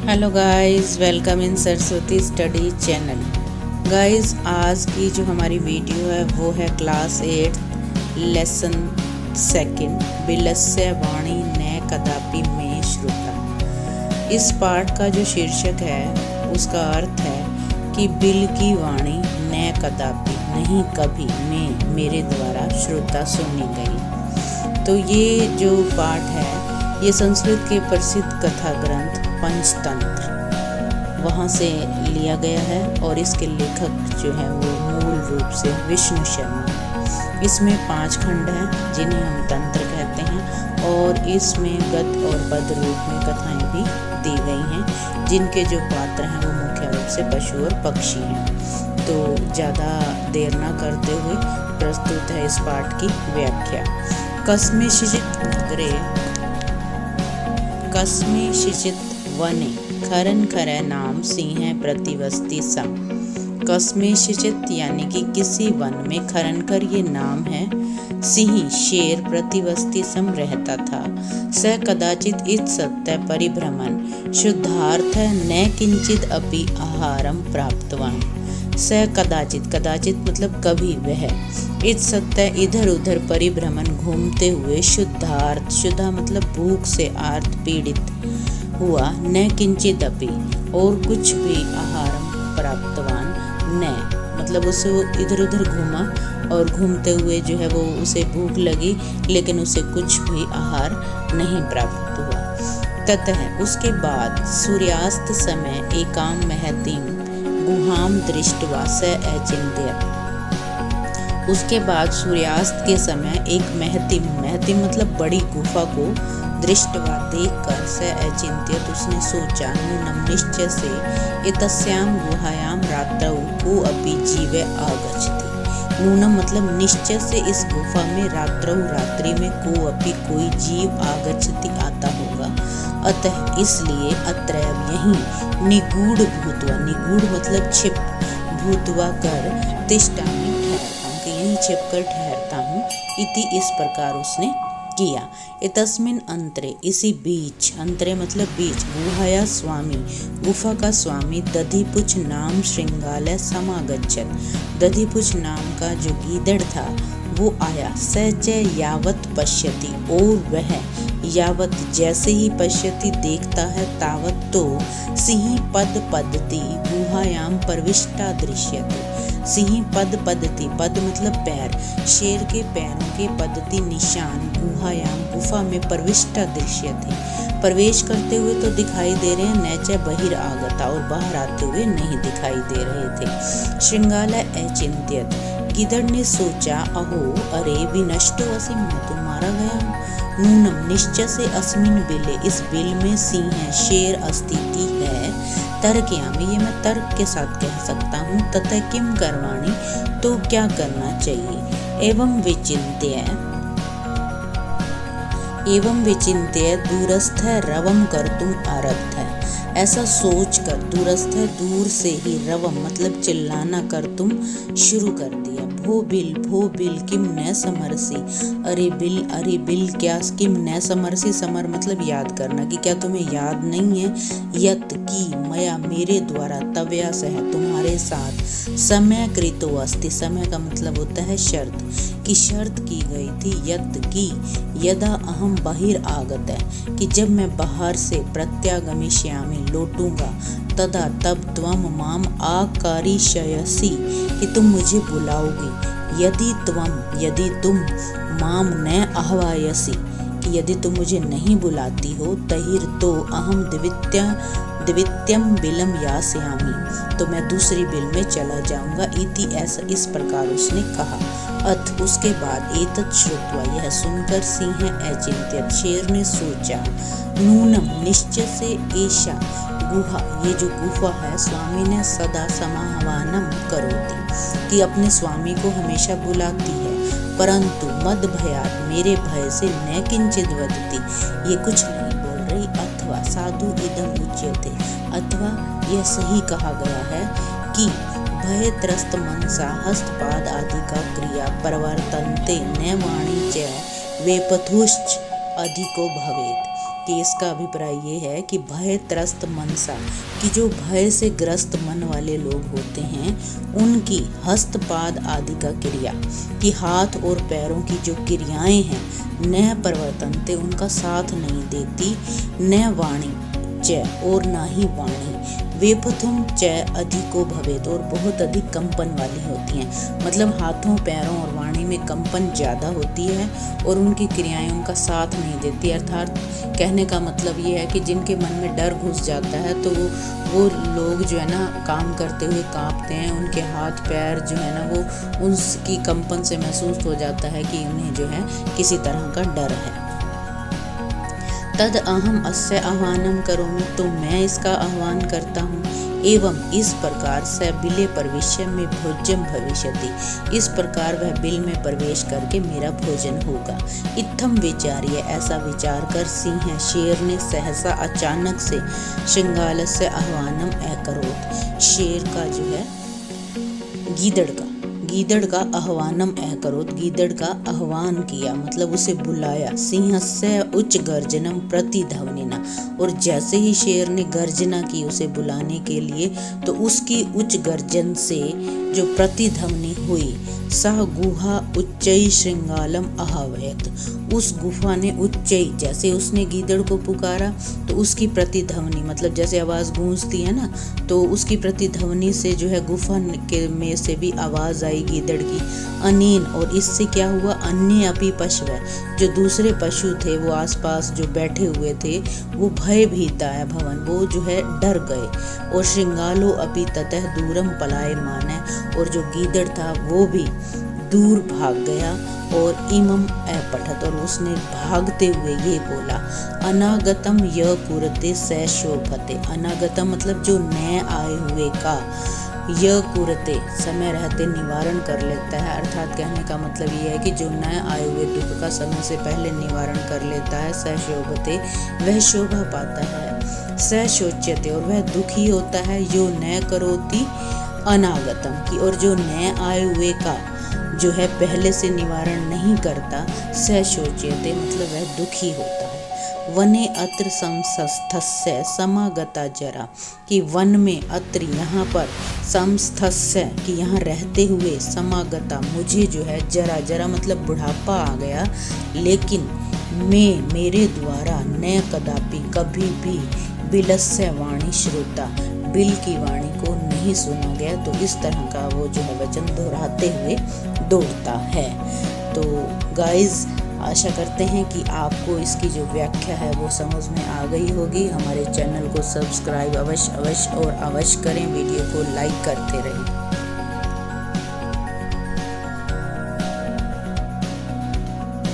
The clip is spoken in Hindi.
Hello guys, welcome in Saraswati study channel. Guys, आज की जो हमारी वीडियो है वो है क्लास 8 लेसन 2 बिलस्य वाणी न कदापि में श्रुता। इस पाठ का जो शीर्षक है उसका अर्थ है कि बिल की वाणी न कदापि नहीं कभी में मेरे द्वारा श्रुता सुनी गई। तो ये जो पाठ है ये संस्कृत के प्रसिद्ध कथा ग्रंथ पंचतंत्र वहाँ से लिया गया है और इसके लेखक जो है वो मूल रूप से विष्णु शर्मा। इसमें 5 खंड हैं जिन्हें हम तंत्र कहते हैं और इसमें गद और पद रूप में कथाएं भी दी गई हैं जिनके जो पात्र हैं वो मुख्य रूप से पशु और पक्षी हैं। तो ज़्यादा देर ना करते हुए प्रस्तुत है इस पाठ की व्याख्या। कस्मिंश्चित् वने खरन खरै नाम सिंह प्रतिवस्ति सम। कस्मिंश्चित् यानी कि किसी वन में खरनकर ये नाम है सिंह शेर प्रतिवस्ति सम रहता था। स कदाचित इत सत्य परिभ्रमण शुद्धार्थ न किंचित अपि आहारम प्राप्तवान। स कदाचित मतलब कभी वह इत सत्य इधर उधर परिभ्रमण घूमते हुए शुद्धार्थ शुद्धा मतलब भूख से आर्त पीड़ित हुआ न किंचित अपि और कुछ भी आहारम प्राप्तवान न मतलब उसे वो इधर उधर घूमा और घूमते हुए जो है वो उसे भूख लगी लेकिन उसे कुछ भी आहार नहीं प्राप्त हुआ। ततः उसके बाद सूर्यास्त समय एकाम महतीम गुहाम दृष्ट्वा स अचिन्त्यत। उसके बाद सूर्यास्त के समय एक महतिम मतलब बड़ी गुफा को दृष्टवा देखकर स अचिन्त्यत उसने सोचा नूनम निश्चय से एतस्याम गुहायाम रात्रौ को अपि जीवे आगच्छति। नूनम मतलब निश्चय से इस गुफा में रात्रौ रात्रि में को अपि कोई जीव आगच्छति आता होगा। अतः इसलिए अत्र यहीं निगूढ़ मतलब छिप भूतवा कर तिष्ठामि यहीं छिपकर ठहरता हूँ इति इस प्रकार उसने किया। इतस्मिन् अंतरे इसी बीच अंतरे मतलब बीच गुहाया स्वामी गुफा का स्वामी दधिपुछ नाम श्रृंगालय समागच्छत। दधिपुछ नाम का जो गीदड़ था वो आया। स च यावत पश्यति और वह यावत जैसे ही पश्यति देखता है तावत तो सिंह पद पद्धति गुहायाम प्रविष्टा दृश्यते। सिंह पद पद्धति पद मतलब पैर शेर के पैरों के पद्धति निशान गुहायाम गुफा में प्रविष्टा दृश्यते प्रवेश करते हुए तो दिखाई दे रहे हैं न च बहिरागता और बाहर आते हुए नहीं दिखाई दे रहे थे। श्रृंगालय अचिन्त्यत गिदड़ ने सोचा अहो अरे विनष्टो असि मैं तो मारा गया हूँ। नूनम निश्चय से अस्मिन बिले इस बिल में सिंह है शेर अस्तित्व है। तर्कयामि ये मैं तर्क के साथ कह सकता हूँ। तथा किम करवाणी तो क्या करना चाहिए। एवं विचिन्त्य दूरस्थ रवम कर्तुम आरब्ध है। ऐसा सोचकर दूरस्थ दूर से ही रवम मतलब चिल्लाना कर्तुम शुरू कर दिया। भो बिल किम न समरसी अरे बिल क्या किम न समरसी समर मतलब याद करना कि क्या तुम्हें याद नहीं है। यत की मया मेरे द्वारा तव्या सह तुम्हारे साथ समय कृतो अस्ति समय का मतलब होता है शर्त की शर्त की गई थी। यत की यदा अहम बहिर आगत है कि जब मैं बाहर से प्रत्यागमिष्यामि लौटूंगा तदा तब त्वम माम आकारिष्यसि कि तुम मुझे बुलाओगी। यदि तुम माम न आह्वयसि कि यदि तुम मुझे नहीं बुलाती हो तहिर तो अहम द्वितीयम बिलम यास्यामि तो मैं दूसरी बिल में चला जाऊंगा। इति ऐसा इस प्रकार उसने कहा। अथ उसके बाद एतत् श्रुत्वा यह सुनकर सिंह अचिन्त्यत शेर ने सोचा नूनम निश्चय से एषा गुहा ये जो गुफा है स्वामी ने सदा समाहवानम करोति कि अपने स्वामी को हमेशा बुलाती है। परंतु मद भयात मेरे भय से न किंचित वदति ये कुछ नहीं बोल रही। अथवा साधु इदम उच्यते अथवा यह सही कहा गया है कि भय त्रस्त मनसा हस्तपाद आदि का क्रिया परिवर्तन्ते न वाणी च वेपथुश्च अधिको भवेत कि इसका अभिप्राय ये है कि भय त्रस्त मनसा, कि जो भय से ग्रस्त मन वाले लोग होते हैं उनकी हस्तपाद आदि का क्रिया, कि हाथ और पैरों की जो क्रियाएं हैं न प्रवर्तनते, उनका साथ नहीं देती, न वाणी च और ना ही वाणी, वेपथुम च अधिको भवेत और बहुत अधिक कंपन वाली होती हैं। मतलब हाथों पैरों और वाणी में कंपन ज़्यादा होती है और उनकी क्रियाएं उनका साथ नहीं देती। अर्थात कहने का मतलब ये है कि जिनके मन में डर घुस जाता है तो वो लोग जो है ना काम करते हुए कांपते हैं, उनके हाथ पैर जो है ना वो उसकी कंपन से महसूस हो जाता है कि उन्हें जो है किसी तरह का डर है। तद अहम अस्य आह्वानम करोमि, तो मैं इसका आह्वान करता हूँ। एवं इस प्रकार स बिले प्रवेश्य में भोज्यम भविष्यति, इस प्रकार वह बिल में प्रवेश करके मेरा भोजन होगा। इत्थम विचार्य, ऐसा विचार कर सिंह शेर ने सहसा अचानक से श्रृंगालस्य आह्वानम अकरोत्, शेर का जो है गीदड़ का आह्वानम अकरोत्, गीदड़ का आह्वान किया, मतलब उसे बुलाया। सिंहस्य उच्च गर्जनम प्रतिध्वनिना, और जैसे ही शेर ने गर्जना की उसे बुलाने के लिए, तो उसकी उच्च गर्जन से जो प्रतिध्वनि हुई, सह गुहा उच्चई श्रृंगालम आह्वयत, उस गुफा ने उच्चई, जैसे उसने गीदड़ को पुकारा तो उसकी प्रतिध्वनि, मतलब जैसे आवाज़ गूंजती है ना, तो उसकी प्रतिध्वनि से जो है गुफा के में से भी आवाज़ आई गीदड़ की। अनीन, और इससे क्या हुआ, अन्य अपि पशु, जो दूसरे पशु थे वो आसपास जो बैठे हुए थे वो भयभीताय भवन, वो जो है डर गए। और श्रृंगालो अपि ततः दूरम पलायमान, और जो गीदड़ था वो भी दूर भाग गया। और इमम अपठत, और उसने भागते हुए ये बोला, अनागतम य कुरते स शोभते, अनागतम मतलब जो नए आए हुए का, य कुरते समय रहते निवारण कर लेता है। अर्थात कहने का मतलब ये है कि जो नए आए हुए दुख का समय से पहले निवारण कर लेता है, स शोभते वह शोभा पाता है, स शोच्यते और वह दुखी होता है, यो न करोति अनागतम की, और जो नए आए हुए का जो है पहले से निवारण नहीं करता, स शोच्यते मतलब वह दुखी होता है। वने अत्र संस्थस्य समागता जरा, कि वन में अत्र यहाँ पर संस्थस्य कि यहाँ रहते हुए, समागता मुझे जो है जरा मतलब बुढ़ापा आ गया, लेकिन मैं मेरे द्वारा न कदापि कभी भी बिलस्य वाणी श्रोता, बिल की वाणी को नहीं सुना गया। तो इस तरह का वो जो है वचन दोहराते हुए दौड़ता है। तो गाइज आशा करते हैं कि आपको इसकी जो व्याख्या है वो समझ में आ गई होगी। हमारे चैनल को सब्सक्राइब अवश्य और अवश्य करें, वीडियो को लाइक करते रहें।